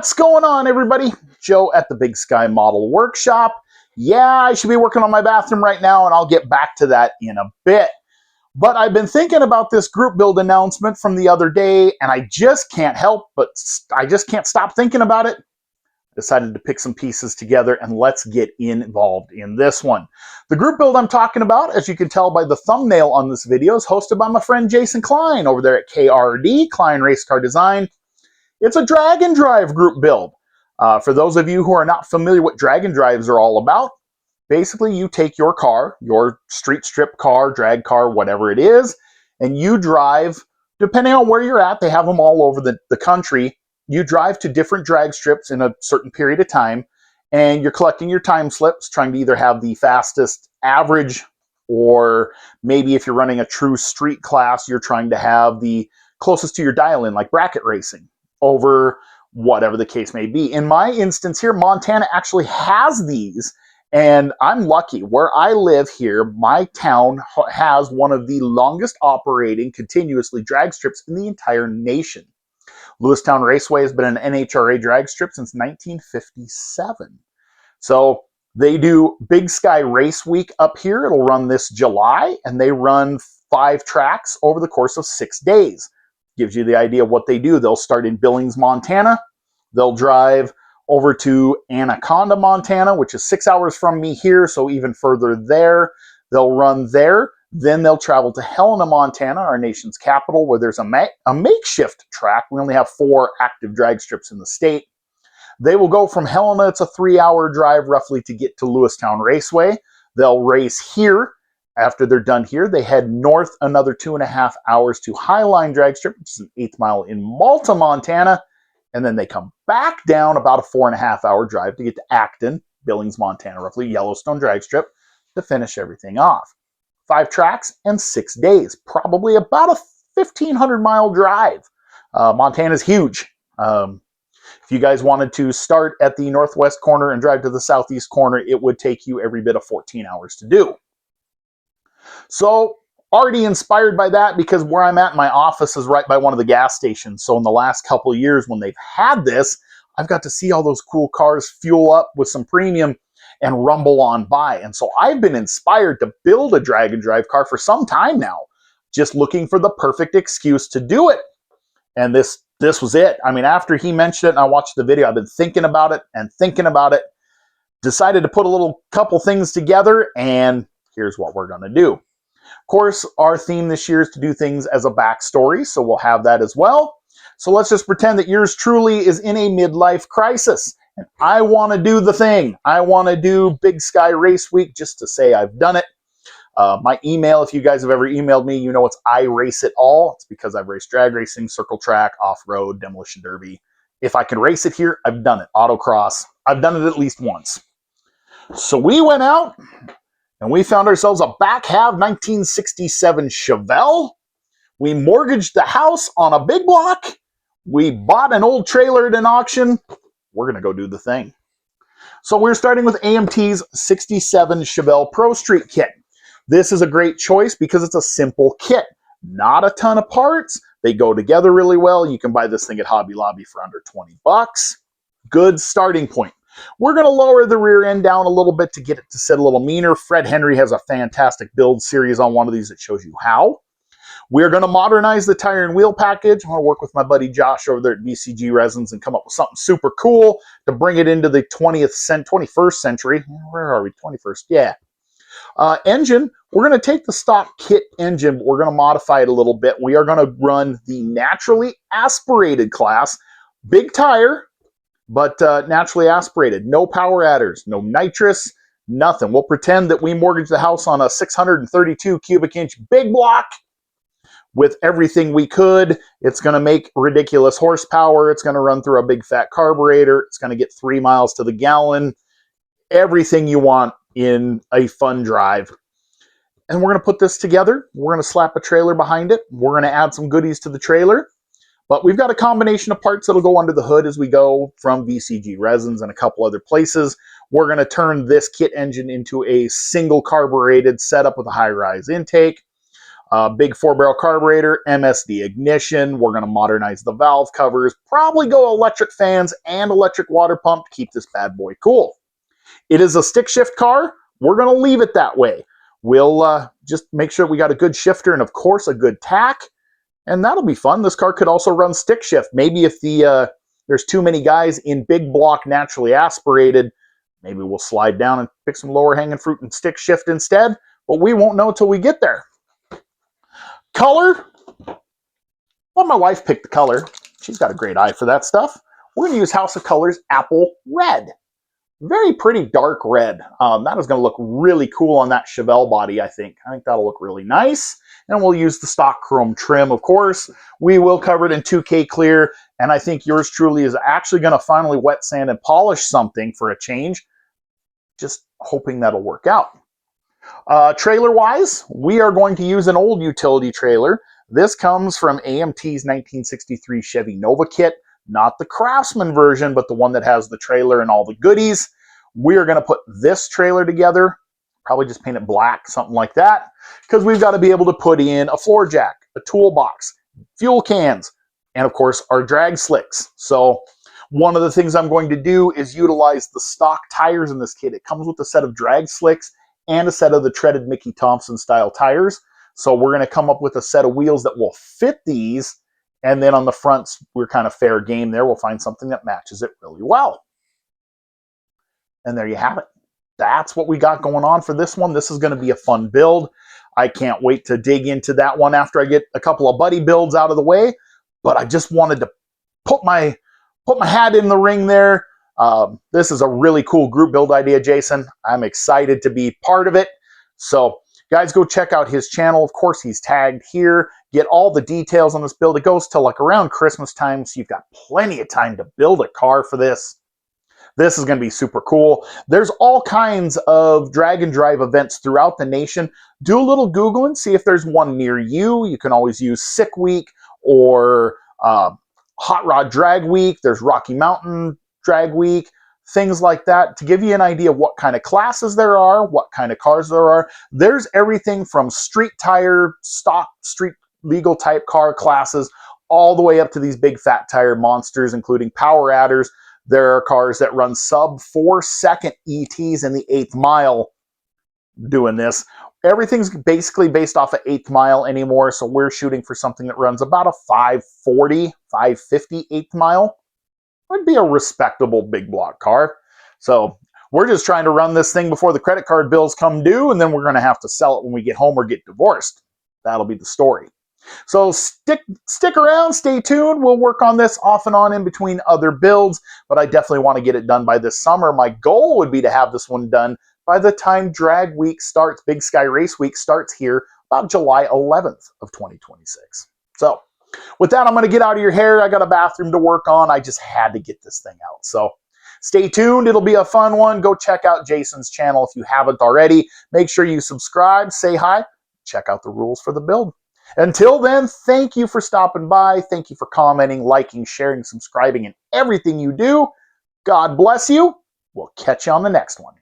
What's going on, everybody? Joe at the Big Sky Model Workshop. Yeah, I should be working on my bathroom right now, and I'll get back to that in a bit. But I've been thinking about this group build announcement from the other day, and I just can't help but I just can't stop thinking about it. Decided to pick some pieces together, and let's get involved in this one. The group build I'm talking about, as you can tell by the thumbnail on this video, is hosted by my friend Jason Klein over there at KRD, Klein Race Car Design. It's a drag and drive group build. For those of you who are not familiar what drag and drives are all about, basically you take your car, your street strip car, drag car, whatever it is, and you drive, depending on where you're at, they have them all over the country, you drive to different drag strips in a certain period of time, and you're collecting your time slips, trying to either have the fastest average, or maybe if you're running a true street class, you're trying to have the closest to your dial-in, like bracket racing, over whatever the case may be. In my instance here, Montana actually has these, and I'm lucky. Where I live here, my town has one of the longest operating continuously drag strips in the entire nation. Lewistown Raceway has been an NHRA drag strip since 1957. So they do Big Sky Race Week up here. It'll run this July, and they run 5 tracks over the course of 6 days. Gives you the idea of what they do. They'll start in Billings, Montana. They'll drive over to Anaconda, Montana, which is 6 hours from me here, so even further there. They'll run there. Then they'll travel to Helena, Montana, our nation's capital, where there's a makeshift track. We only have 4 active drag strips in the state. They will go from Helena. It's a 3-hour drive roughly to get to Lewistown Raceway. They'll race here. After they're done here, they head north another 2.5 hours to Highline Drag Strip, which is an 1/8 mile in Malta, Montana. And then they come back down about a 4.5-hour drive to get to Acton, Billings, Montana, roughly Yellowstone Drag Strip, to finish everything off. 5 tracks and 6 days, probably about a 1,500-mile drive. Montana's huge. If you guys wanted to start at the northwest corner and drive to the southeast corner, it would take you every bit of 14 hours to do. So, already inspired by that, because where I'm at, my office is right by one of the gas stations. So in the last couple of years when they've had this, I've got to see all those cool cars fuel up with some premium and rumble on by. And so I've been inspired to build a drag and drive car for some time now, just looking for the perfect excuse to do it. And this was it. I mean, after he mentioned it and I watched the video, I've been thinking about it and thinking about it, decided to put a couple things together, and here's what we're going to do. Of course, our theme this year is to do things as a backstory, so we'll have that as well. So let's just pretend that yours truly is in a midlife crisis, and I want to do the thing. I want to do Big Sky Race Week just to say I've done it. My email, if you guys have ever emailed me, you know it's I Race It All. It's because I've raced drag racing, circle track, off-road, demolition derby. If I can race it here, I've done it. Autocross, I've done it at least once. So we went out, and we found ourselves a back half 1967 Chevelle. We mortgaged the house on a big block. We bought an old trailer at an auction. We're going to go do the thing. So we're starting with AMT's 67 Chevelle Pro Street kit. This is a great choice because it's a simple kit. Not a ton of parts. They go together really well. You can buy this thing at Hobby Lobby for under 20 bucks. Good starting point. We're going to lower the rear end down a little bit to get it to sit a little meaner. Fred Henry has a fantastic build series on one of these that shows you how. We're going to modernize the tire and wheel package. I want to work with my buddy Josh over there at VCG Resins and come up with something super cool to bring it into the 21st century. Where are we? 21st, yeah. Engine, we're going to take the stock kit engine, but we're going to modify it a little bit. We are going to run the naturally aspirated class. Big tire, but naturally aspirated. No power adders, no nitrous, nothing. We'll pretend that we mortgaged the house on a 632 cubic inch big block with everything we could. It's going to make ridiculous horsepower. It's going to run through a big fat carburetor. It's going to get 3 miles to the gallon. Everything you want in a fun drive. And we're going to put this together. We're going to slap a trailer behind it. We're going to add some goodies to the trailer. But we've got a combination of parts that'll go under the hood as we go from VCG Resins and a couple other places. We're going to turn this kit engine into a single carbureted setup with a high-rise intake. Big 4-barrel carburetor, MSD ignition. We're going to modernize the valve covers, probably go electric fans and electric water pump to keep this bad boy cool. It is a stick shift car. We're going to leave it that way. We'll just make sure we got a good shifter and, of course, a good tack. And that'll be fun. This car could also run stick shift. Maybe if there's too many guys in big block naturally aspirated, maybe we'll slide down and pick some lower hanging fruit and stick shift instead. But we won't know until we get there. Color. Well, my wife picked the color. She's got a great eye for that stuff. We're going to use House of Colors Apple Red. Very pretty dark red. That is going to look really cool on that Chevelle body, I think. I think that'll look really nice. And we'll use the stock chrome trim, of course. We will cover it in 2K clear. And I think yours truly is actually going to finally wet sand and polish something for a change. Just hoping that'll work out. Trailer-wise, we are going to use an old utility trailer. This comes from AMT's 1963 Chevy Nova kit. Not the Craftsman version, but the one that has the trailer and all the goodies. We are going to put this trailer together, probably just paint it black, something like that, because we've got to be able to put in a floor jack, a toolbox, fuel cans, and of course our drag slicks. So one of the things I'm going to do is utilize the stock tires in this kit. It comes with a set of drag slicks and a set of the treaded Mickey Thompson style tires. So we're going to come up with a set of wheels that will fit these. And then on the fronts, we're kind of fair game there. We'll find something that matches it really well. And there you have it. That's what we got going on for this one. This is going to be a fun build. I can't wait to dig into that one after I get a couple of buddy builds out of the way. But I just wanted to put my hat in the ring there. This is a really cool group build idea, Jason. I'm excited to be part of it. So guys, go check out his channel. Of course, he's tagged here. Get all the details on this build. It goes till like around Christmas time, so you've got plenty of time to build a car for this. This is going to be super cool. There's all kinds of drag and drive events throughout the nation. Do a little Googling, see if there's one near you. You can always use Sick Week or Hot Rod Drag Week. There's Rocky Mountain Drag Week. Things like that to give you an idea of what kind of classes there are, what kind of cars there are. There's everything from street tire, stock, street legal type car classes, all the way up to these big fat tire monsters, including power adders. There are cars that run sub 4-second ETs in the 8th mile doing this. Everything's basically based off of 8th mile anymore, so we're shooting for something that runs about a 540, 550 8th mile. Would be a respectable big block car. So we're just trying to run this thing before the credit card bills come due, and then we're going to have to sell it when we get home or get divorced. That'll be the story. So stick around, stay tuned. We'll work on this off and on in between other builds, but I definitely want to get it done by this summer. My goal would be to have this one done by the time Drag Week starts, Big Sky Race Week starts here about July 11th of 2026. So with that, I'm going to get out of your hair. I got a bathroom to work on. I just had to get this thing out. So stay tuned. It'll be a fun one. Go check out Jason's channel if you haven't already. Make sure you subscribe, say hi, check out the rules for the build. Until then, thank you for stopping by. Thank you for commenting, liking, sharing, subscribing, and everything you do. God bless you. We'll catch you on the next one.